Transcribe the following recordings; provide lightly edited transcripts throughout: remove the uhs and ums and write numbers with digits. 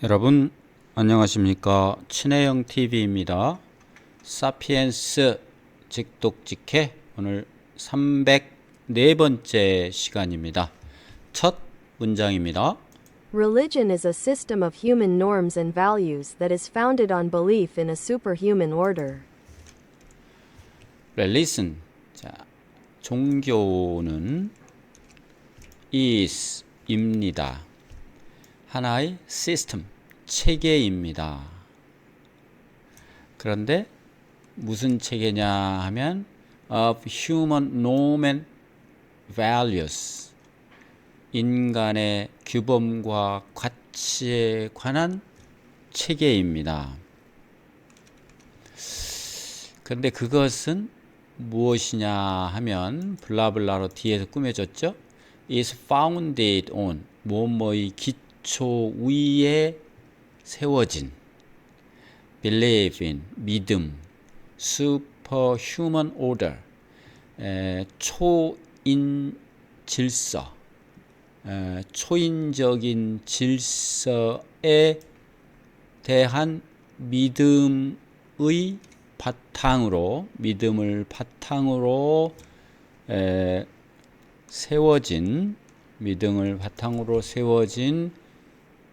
여러분 안녕하십니까. 친해영 TV입니다. 사피엔스 직독직해 오늘 304번째 시간입니다. 첫 문장입니다. Religion is a system of human norms and values that is founded on belief in a superhuman order. Religion, 자, 종교는 is입니다. 하나의 시스템, 체계입니다. 그런데 무슨 체계냐 하면 of human norm and values, 인간의 규범과 가치에 관한 체계입니다. 그런데 그것은 무엇이냐 하면 블라블라로 뒤에서 꾸며졌죠. is founded on 뭐뭐의 기초 위에 세워진 believe in 믿음 superhuman order 초인 질서 초인적인 질서에 대한 믿음을 바탕으로 세워진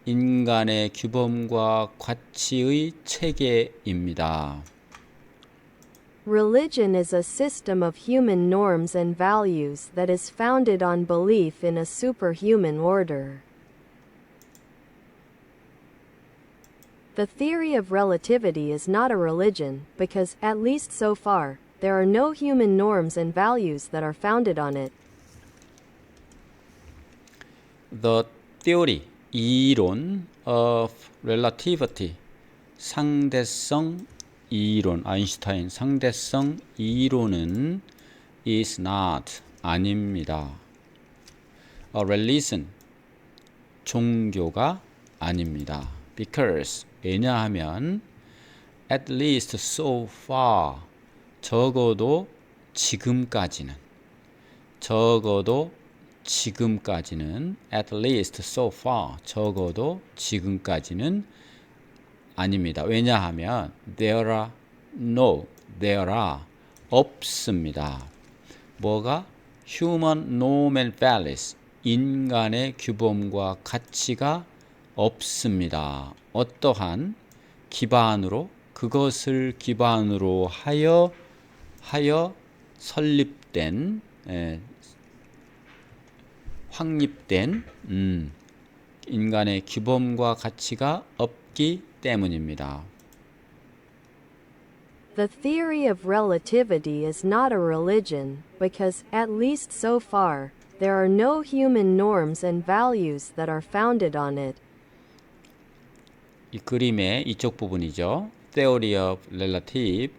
인간의 규범과 가치의 체계입니다. Religion is a system of human norms and values that is founded on belief in a superhuman order. The theory of relativity is not a religion because, at least so far, there are no human norms and values that are founded on it. The theory, 이론 of relativity, 상대성 이론, 아인슈타인 상대성 이론은 is not, 아닙니다. A religion, 종교가 아닙니다. Because, 왜냐하면 at least so far, 적어도 지금까지는 at least so far, 적어도 지금까지는 아닙니다. 왜냐하면 there are 없습니다. 뭐가? human norm and values, 인간의 규범과 가치가 없습니다. 어떠한 기반으로, 그것을 기반으로 하여 설립된 확립된 인간의 규범과 가치가 없기 때문입니다. The theory of relativity is not a religion because, at least so far, there are no human norms and values that are founded on it. 이 그림의 이쪽 부분이죠. Theory of relativity.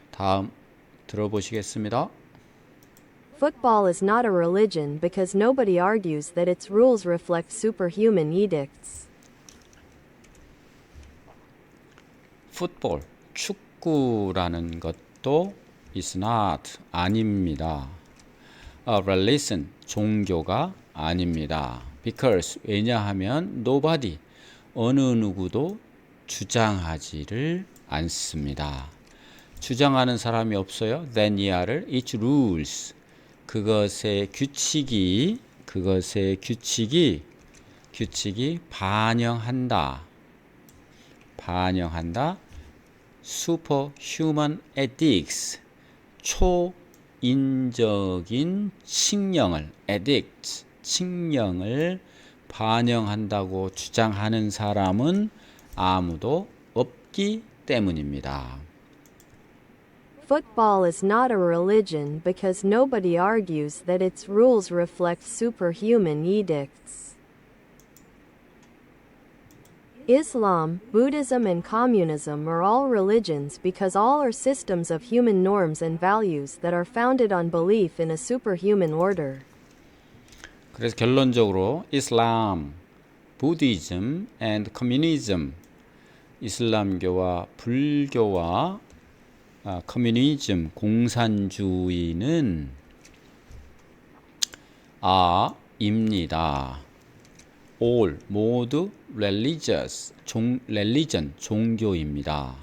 다음 들어보시겠습니다. Football is not a religion because nobody argues that its rules reflect superhuman edicts. 풋볼, 축구라는 것도 is not, 아닙니다. A religion, 종교가 아닙니다. Because, 왜냐하면 nobody, 어느 누구도 주장하지를 않습니다. 주장하는 사람이 없어요. then 이하를 its rules, 그것의 규칙이 반영한다. superhuman ethics, 초인적인 칙령을 반영한다고 주장하는 사람은 아무도 없기 때문입니다. Football is not a religion because nobody argues that its rules reflect superhuman edicts. Islam, Buddhism, and communism are all religions because all are systems of human norms and values that are founded on belief in a superhuman order. 그래서 결론적으로 Islam, Buddhism, and communism, 이슬람교와 불교와 커뮤니즘, 공산주의는 입니다. all 모두 religious religion 종교입니다.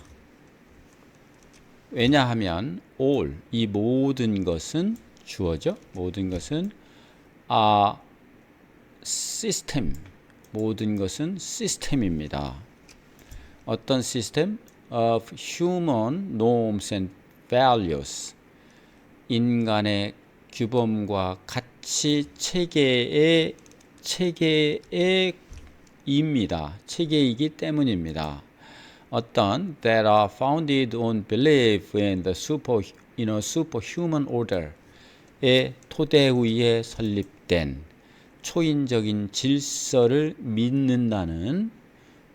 왜냐하면 all 이 모든 것은 주어죠. 모든 것은 system 모든 것은 시스템입니다. 어떤 시스템? of human norms and values 인간의 규범과 가치 체계이기 때문입니다. 어떤 that are founded on belief in the superhuman order의 토대 위에 설립된 초인적인 질서를 믿는다는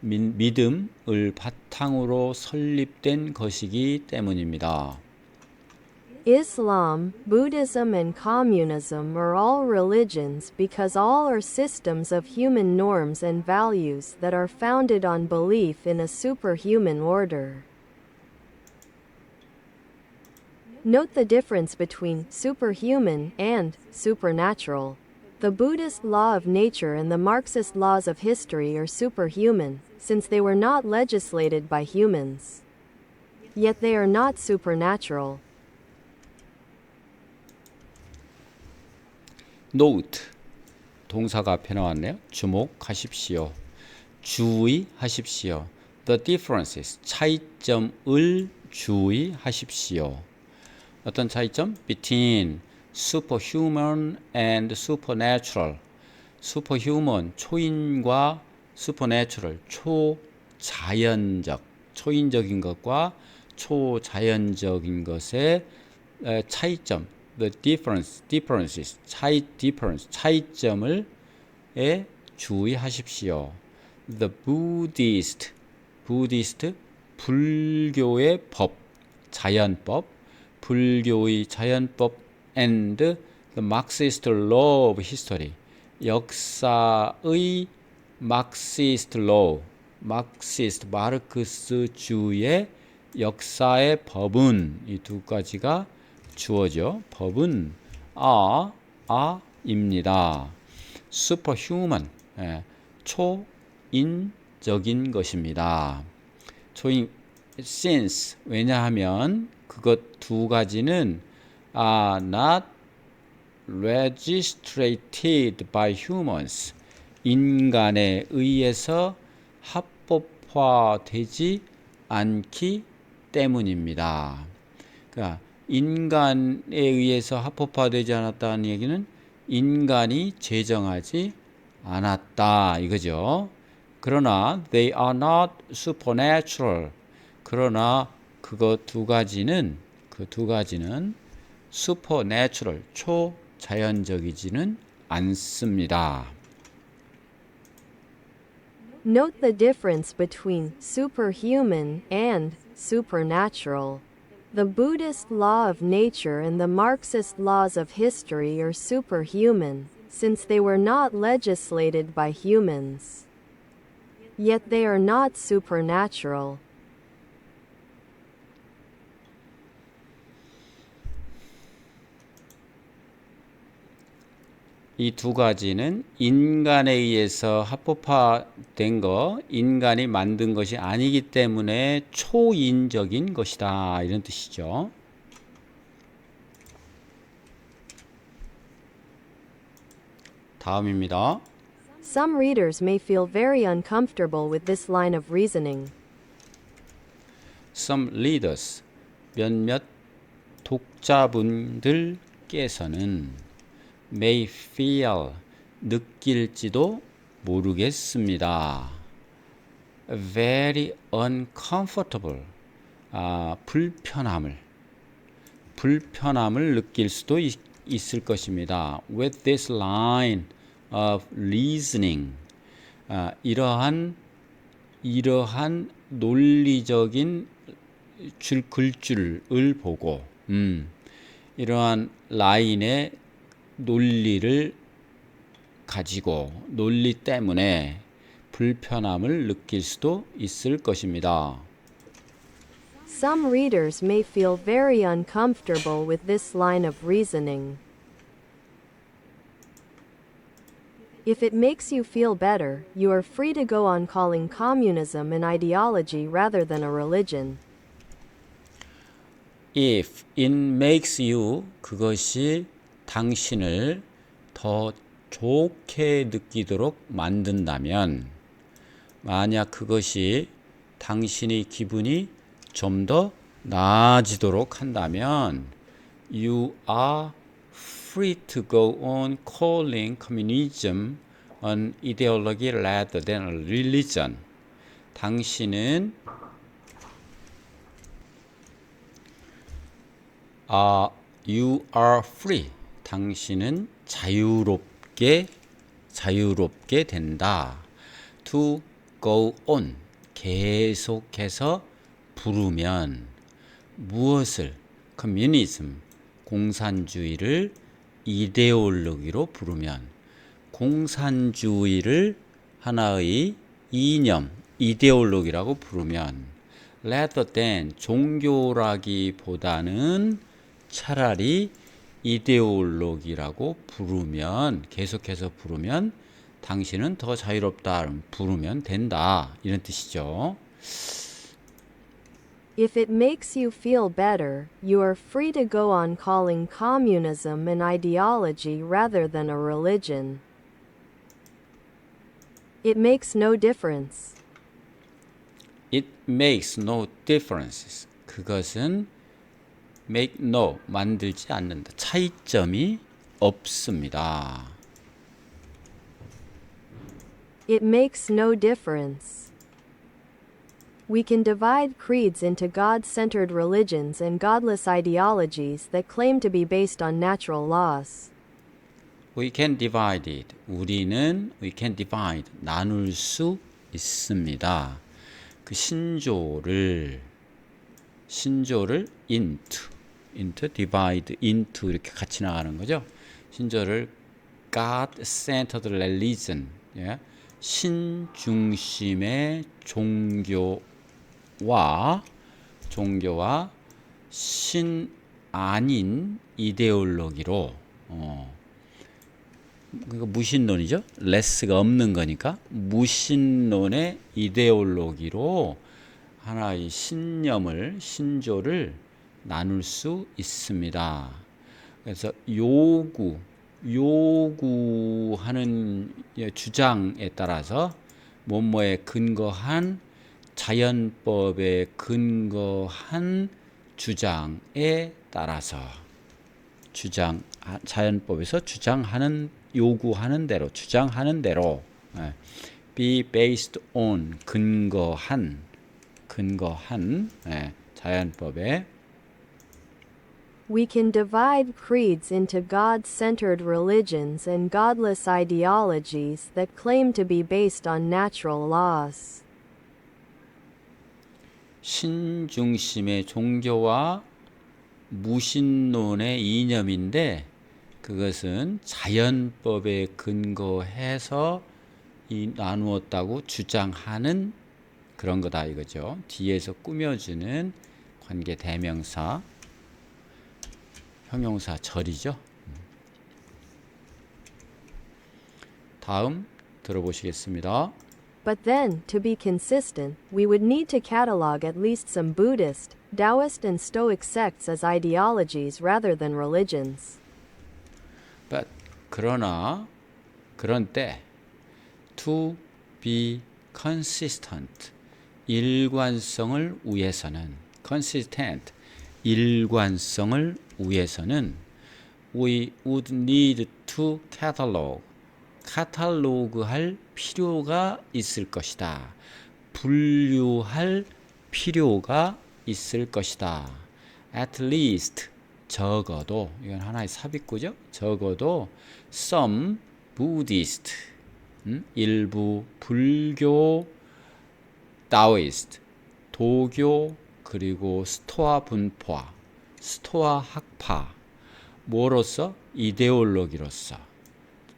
믿음을 바탕으로 설립된 것이기 때문입니다. Islam, Buddhism, and communism are all religions because all are systems of human norms and values that are founded on belief in a superhuman order. Note the difference between superhuman and supernatural. The Buddhist law of nature and the Marxist laws of history are superhuman, since they were not legislated by humans. Yet they are not supernatural. note 동사가 앞에 나왔네요. 주목하십시오. 주의하십시오. the differences 차이점을 주의하십시오. 어떤 차이점? between superhuman and supernatural. superhuman 초인과 supernatural 초자연적 초인적인 것과 초자연적인 것의 차이점 the differences 차이점을 주의하십시오. the Buddhist 불교의 법 자연법 불교의 자연법 and the Marxist law of history 역사의 Marxist law 마르크스주의 역사의 법은 이 두 가지가 주어져. 법은 입니다. superhuman 초인적인 것입니다. since 왜냐하면 그것 두 가지는 are not registered by humans 인간에 의해서 합법화되지 않기 때문입니다. 그러니까 인간에 의해서 합법화되지 않았다는 얘기는 인간이 제정하지 않았다 이거죠. 그러나 they are not supernatural. 그러나 그 두 가지는 supernatural 초자연적이지는 않습니다. Note the difference between superhuman and supernatural. The Buddhist law of nature and the Marxist laws of history are superhuman, since they were not legislated by humans. Yet they are not supernatural. 이 두 가지는 인간에 의해서 합법화된 거, 인간이 만든 것이 아니기 때문에 초인적인 것이다. 이런 뜻이죠. 다음입니다. Some readers may feel very uncomfortable with this line of reasoning. Some readers, 몇몇 독자분들께서는 may feel, 느낄지도 모르겠습니다. very uncomfortable, 불편함을 느낄 수도 있을 것입니다. with this line of reasoning, 이러한 논리적인 글줄을 보고, 이러한 라인의 논리를 가지고 논리 때문에 불편함을 느낄 수도 있을 것입니다. Some readers may feel very uncomfortable with this line of reasoning. If it makes you feel better, you are free to go on calling communism an ideology rather than a religion. If it makes you, 그것이 당신을 더 좋게 느끼도록 만든다면, 만약 그것이 당신의 기분이 좀 더 나아지도록 한다면, you are free to go on calling communism an ideology rather than a religion. 당신은 you are free. 당신은 자유롭게 된다. To go on. 계속해서 부르면 무엇을? communism. 공산주의를 이데올로기로 부르면 공산주의를 하나의 이념, 이데올로기라고 부르면 rather than 종교라기보다는 차라리 이데올로기라고 부르면 계속해서 부르면 당신은 더 자유롭다 부르면 된다 이런 뜻이죠. If it makes you feel better, you are free to go on calling communism an ideology rather than a religion. It makes no difference. It makes no difference. 그것은 make no 만들지 않는다. 차이점이 없습니다. It makes no difference. We can divide creeds into God-centered religions and godless ideologies that claim to be based on natural laws. We can divide it. we can divide 나눌 수 있습니다. 그 신조를 into divide into 이렇게 같이 나가는 거죠. 신조를 God-centered religion, 예? 신중심의 종교와 신 아닌 이데올로기로 그러니까 무신론이죠. 레스가 없는 거니까 무신론의 이데올로기로 하나의 신조를 나눌 수 있습니다. 그래서 요구하는 주장에 따라서 뭐뭐에 근거한 자연법에 근거한 주장에 따라서 자연법에서 요구하는 대로 주장하는 대로 be based on 근거한 자연법에 We can divide creeds into God-centered religions and godless ideologies that claim to be based on natural laws. 신중심의 종교와 무신론의 이념인데 그것은 자연법에 근거해서 나누었다고 주장하는 그런 거다 이거죠. 뒤에서 꾸며주는 관계 대명사 형용사 절이죠. 다음 들어보시겠습니다. But then, to be consistent, we would need to catalog at least some Buddhist, Taoist and Stoic sects as ideologies rather than religions. But 그런 때 to be consistent 일관성을 위해서는 consistent 일관성을 위해서는 we would need to 카탈로그할 필요가 있을 것이다. 분류할 필요가 있을 것이다. At least 적어도 이건 하나의 삽입구죠. 적어도 some Buddhist 일부 불교 Taoist 도교 그리고 스토아 분파 스토아 학파 뭐로서 이데올로기로서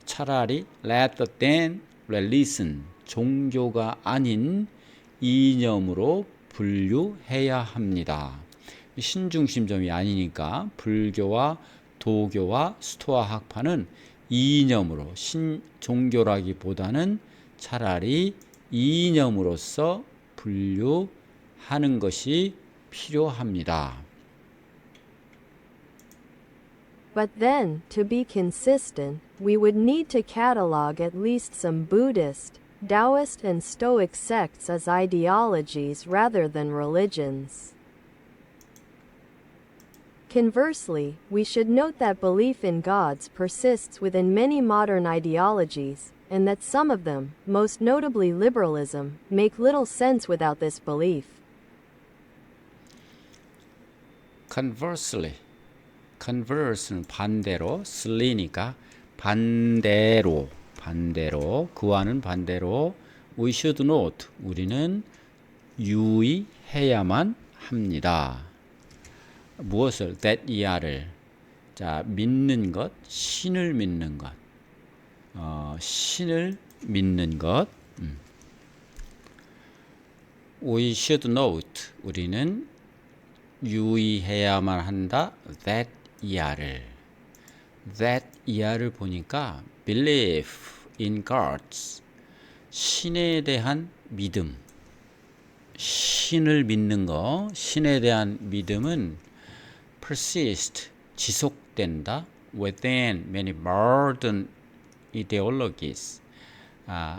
차라리 rather than religion 종교가 아닌 이념으로 분류해야 합니다. 신중심점이 아니니까 불교와 도교와 스토아 학파는 이념으로 신종교라기보다는 차라리 이념으로서 분류하는 것이 필요합니다. But then, to be consistent, we would need to catalog at least some Buddhist, Taoist and Stoic sects as ideologies rather than religions. Conversely, we should note that belief in gods persists within many modern ideologies, and that some of them, most notably liberalism, make little sense without this belief. converse는 반대로, sly니까 반대로, 그와는 반대로 we should note, 우리는 유의해야만 합니다. 무엇을? that 이하를. 자, 믿는 것, 신을 믿는 것. 신을 믿는 것. We should note, 우리는 유의해야만 한다. that 이하를. that 이하를 보니까 belief in gods, 신에 대한 믿음. 신을 믿는 거, 신에 대한 믿음은 persist, 지속된다. within many modern ideologies,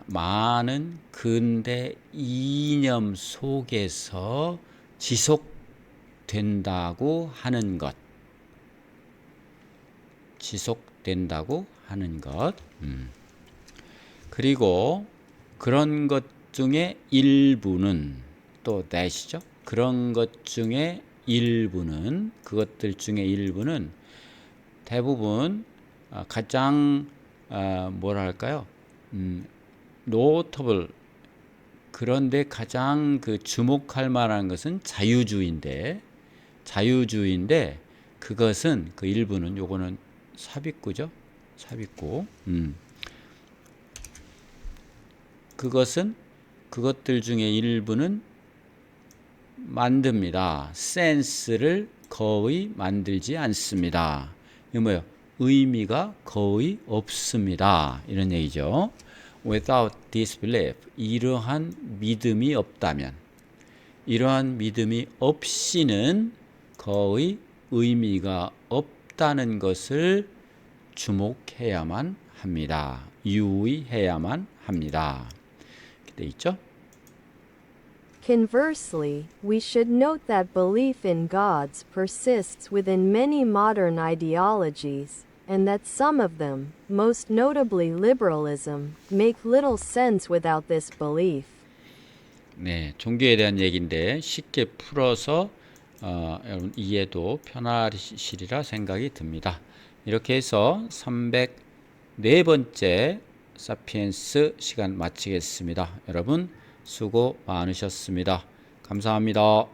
많은 근대 이념 속에서 지속된다고 하는 것. 그리고 그런 것 중에 일부는 또 that이죠. 그런 것 중에 일부는, 그것들 중에 일부는 대부분 가장 뭐랄까요? notable, 그런데 가장 그 주목할 만한 것은 자유주의인데 그것은 그 일부는, 요거는 삽입구죠. 삽입구. 그것들 중에 일부는 만듭니다. 센스를 거의 만들지 않습니다. 이거 뭐예요? 의미가 거의 없습니다. 이런 얘기죠. Without this belief, 이러한 믿음이 없다면, 이러한 믿음이 없이는 거의 의미가 없다는 것을 주목해야만 합니다. 유의해야만 합니다. 이렇게 돼 있죠? Conversely, we should note that belief in gods persists within many modern ideologies, and that some of them, most notably liberalism, make little sense without this belief. 네, 종교에 대한 얘기인데 쉽게 풀어서 여러분 이해도 편하시리라 생각이 듭니다. 이렇게 해서 304번째 사피엔스 시간 마치겠습니다. 여러분 수고 많으셨습니다. 감사합니다.